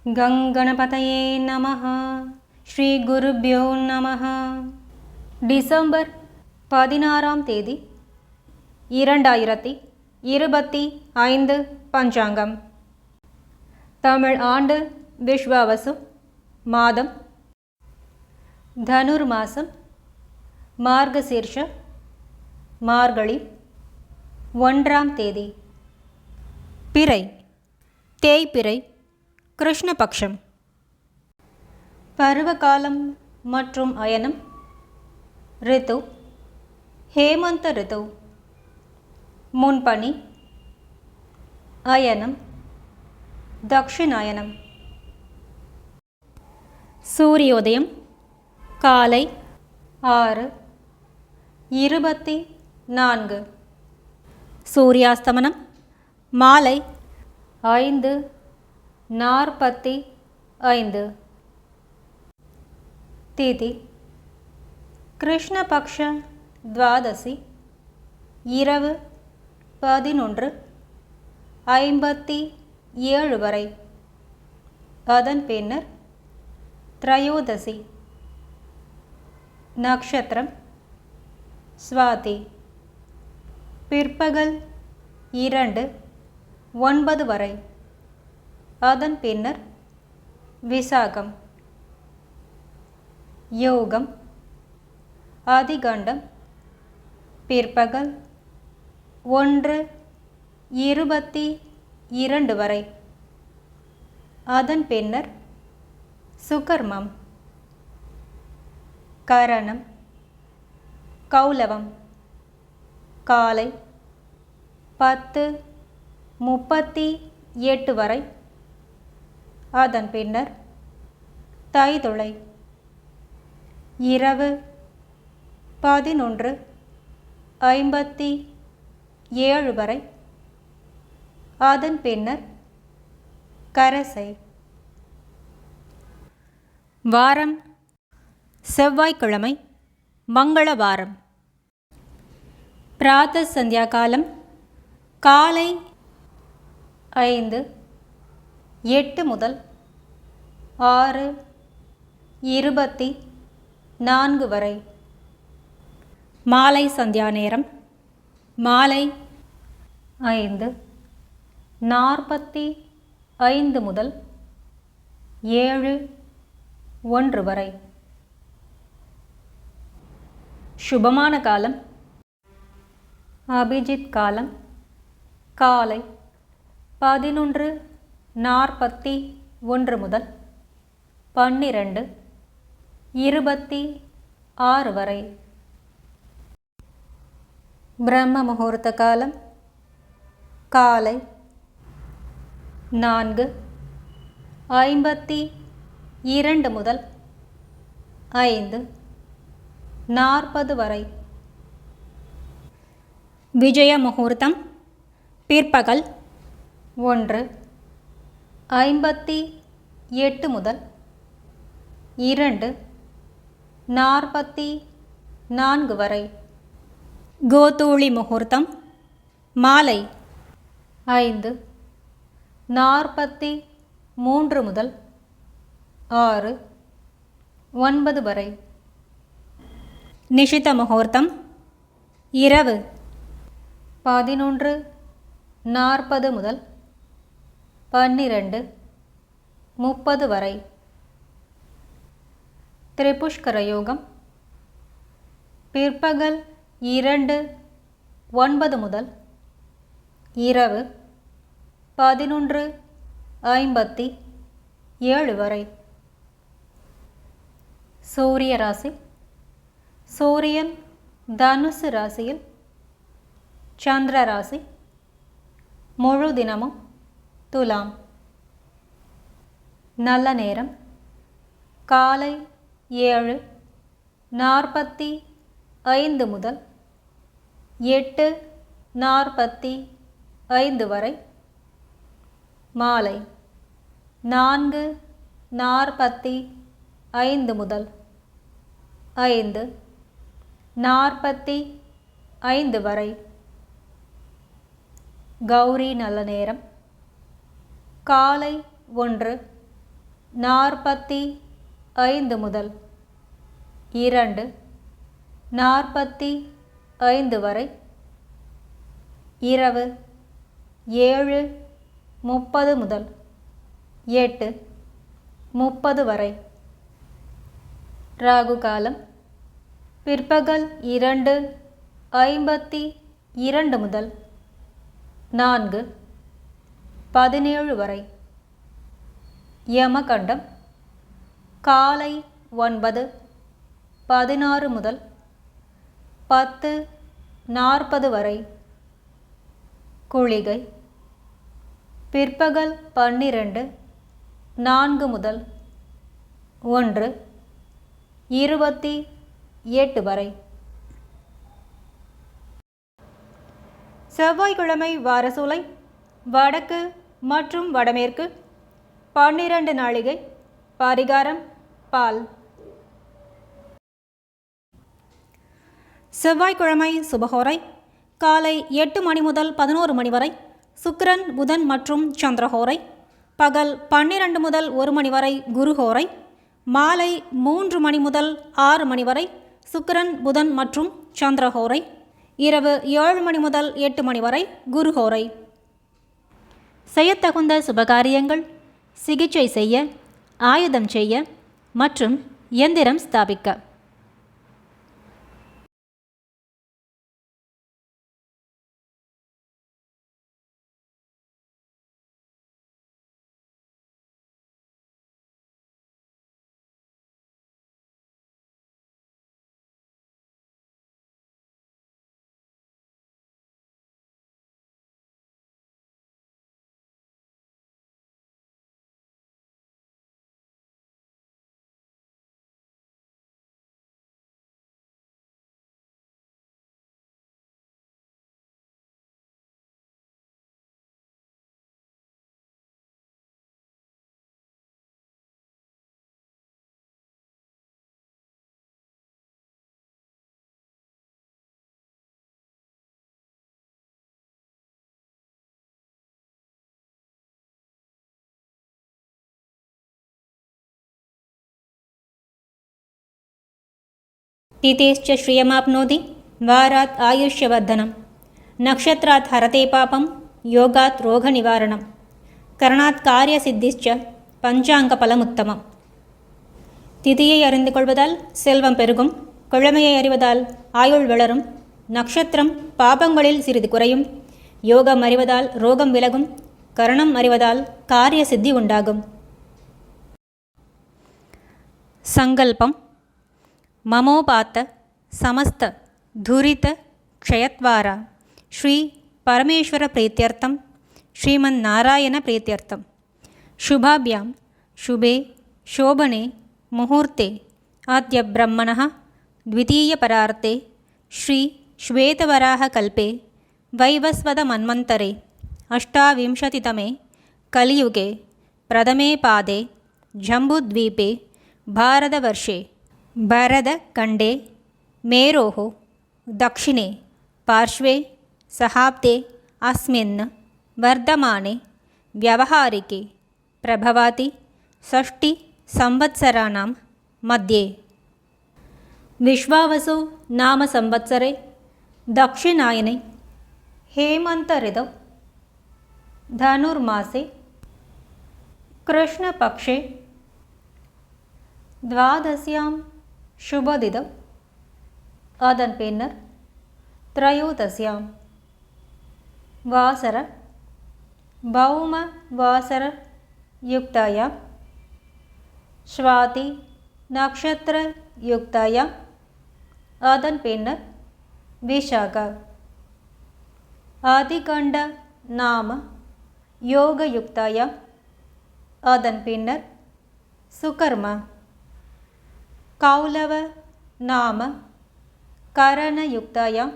गङ्गणपतये नमः. श्रीगुरुभ्यो नमः. டிசம்பர் 16ஆம் தேதி 2025 பஞ்சாங்கம். தமிழ் ஆண்டு விஸ்வாவசு, மாதம் தனுர் மாதம், மார்கசீர்ஷ, மார்கழி, 1ஆம் தேதி. பிறை, தேய்பிறை, கிருஷ்ணபக்ஷம். பருவகாலம் மற்றும் அயனம். ரித்து ஹேமந்த ரித்து. முன்பனி. அயனம் தக்ஷிணாயனம். சூரியோதயம் காலை 6:24. சூரியாஸ்தமனம் மாலை 5:45. திதி கிருஷ்ணபக்ஷ துவாதசி, இரவு 11:57 வரை. அதன் பின்னர் திரையோதசி. நக்ஷத்திரம் ஸ்வாதி. பிற்பகல் 2:09 வரை. அதன் பின்னர் விசாகம். யோகம் அதிகண்டம் பிற்பகல் 1:22 வரை. அதன் பின்னர் சுகர்மம். கரணம் கௌலவம் காலை 10:38 வரை. அதன் பின்னர் தைதுளை இரவு 11:57 வரை. அதன் பின்னர் கரசை. வாரம் செவ்வாய்க்கிழமை, மங்களவாரம். பிராத்த சந்தியா காலம் காலை 5:08 முதல் 6:24 வரை. மாலை சந்தியா நேரம் மாலை 5:45 முதல் 7:01 வரை. சுபமான காலம் அபிஜித் காலம் காலை 11:41 முதல் 12:26 வரை. பிரம்ம முகூர்த்த காலம் காலை 4:52 முதல் 5:40 வரை. விஜய முகூர்த்தம் பிற்பகல் 1:58 முதல் 2:44 வரை. கோதூளி முகூர்த்தம் மாலை 5:43 முதல் 6:09 வரை. நிஷித முகூர்த்தம் இரவு 11:40 முதல் 12:30 வரை. திரிபுஷ்கர யோகம் பிற்பகல் 2:09 முதல் இரவு 11:57 வரை. சூரிய ராசி. சூரியன் தனுசு ராசியில், சந்திர ராசி முழு தினமும் துலாம். நல்ல நேரம் காலை 7:45 முதல் 8:45 வரை. மாலை 4:45 முதல் 5:45 வரை. கௌரி நல்ல நேரம் காலை 1 45 முதல் 2 45 வரை. இரவு 7:30 முதல் 8:30 வரை. ராகு காலம் பிற்பகல் 2:52 முதல் 4:17 வரை. யமகண்டம் காலை 9:16 முதல் 10:40 வரை. குளிகை பிற்பகல் 12:04 முதல் 1:28 வரை. செவ்வாய்க்கிழமை வாரசூலை வடக்கு மற்றும் வடமேற்கு 12 நாழிகை. பரிகாரம் பால். செவ்வாய்க்கிழமை சுபஹோரை காலை 8 மணி முதல் 11 மணி வரை. சுக்கிரன் புதன் மற்றும் சந்திரஹோரை பகல் 12 முதல் 1 மணி வரை. குருஹோரை மாலை 3 மணி முதல் 6 மணி வரை. சுக்கிரன் புதன் மற்றும் சந்திரஹோரை இரவு 7 மணி முதல் 8 மணி வரை. குருஹோரை. செய்யத்தகுந்த சுபகாரியங்கள்: சிகிச்சை செய்ய, ஆயுதம் செய்ய மற்றும் எந்திரம் ஸ்தாபிக்க. तिथेश्च श्रियमाप्नोति वारात् आयुष्यवर्धनं नक्षत्रात् हरते पापं योगात् रोगनिवारणं करणात् कार्यसिद्धिश्च பஞ்சாங்கபலமுத்தமம். திதியை அறிந்து கொள்வதால் செல்வம் பெருகும். கிழமையை அறிவதால் ஆயுள் வளரும். நட்சத்திரம் பாபங்களில் சிறிது குறையும். யோகம் அறிவதால் ரோகம் விலகும். கரணம் அறிவதால் காரிய சித்தி உண்டாகும். சங்கல்பம்: மமோபாத்த சமஸ்த துரித க்ஷயத்வாரா ஸ்ரீ பரமேஸ்வர பிரீத்யர்த்தம் ஸ்ரீமன் நாராயண பிரீத்யர்த்தம். शुभाभ्यां शुभे शोभने मुहूर्ते आद्य ब्रह्मणः द्वितीयपरार्ते श्री श्वेतवराहकल्पे वैवस्वतमन्वन्तरे अष्टाविंशतितमे कलियुगे प्रथमे पादे जम्बूद्वीपे भारतवर्षे भरतखण्डे मेरोः दक्षिणे पार्श्वे सहाब्दे अस्मिन् वर्धमाने व्यावहारिके प्रभवाति षष्टि संवत्सराणां मध्ये विश्वावसु नाम संवत्सरे दक्षिणायने हेमंत ऋतौ धनुर्मासे कृष्णपक्षे द्वादश्यां शुभदिनौ அதன் பின்னர் त्रयोदश्यां वासर भौम वासर युक्तायां स्वाति नक्षत्र युक्तायां அதன் பின்னர் विशाखा आदिकण्ड नाम योग युक्तायां அதன் பின்னர் सुकर्मा कौलव नाम करण युक्तायां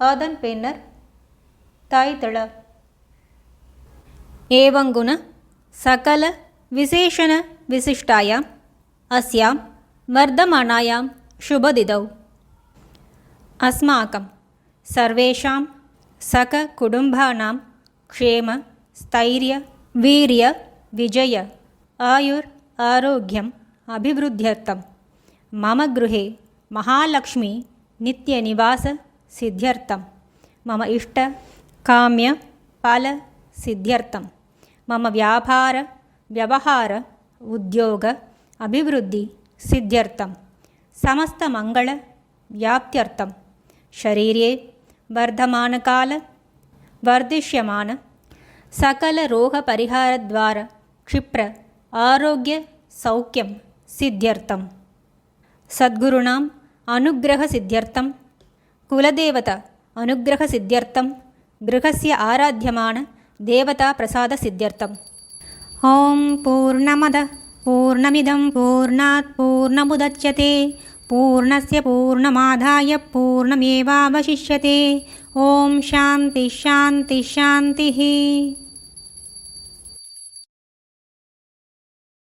அதன் பின்னர் தைத்திள. एवं गुण सकल विशेषण विशिष्टायाम् अस्यां वर्धमानायां शुभदिनौ अस्माकं सर्वेषां सककुटुम्बानां क्षेम स्थैर्य वीर्य विजय आयुर् आरोग्यम् अभिवृद्ध्यर्थं मम गृहे महालक्ष्मी नित्यनिवाससिद्ध्यर्थं मम इष्टकाम्यफलसिद्ध्यर्थं मम व्यवहार उद्योग अभिवृद्धिसिद्ध्यर्थं समस्तमङ्गलव्याप्त्यर्थं शरीरे वर्धिष्यमान सकलरोगपरिहारद्वारा क्षिप्र आरोग्यसौख्यं सिद्ध्यर्थं सद्गुरूणाम् अनुग्रहसिद्ध्यर्थं कुलदेवता अनुग्रहसिद्ध्यर्थं गृहस्य आराध्यमान देवताप्रसादसिद्ध्यर्थम् ॐ पूर्णमदः पूर्णमिदं पूर्णात् पूर्णमुदच्यते पूर्णस्य पूर्णमादाय पूर्णमेवावशिष्यते ॐ शान्तिः शान्तिः शान्तिः।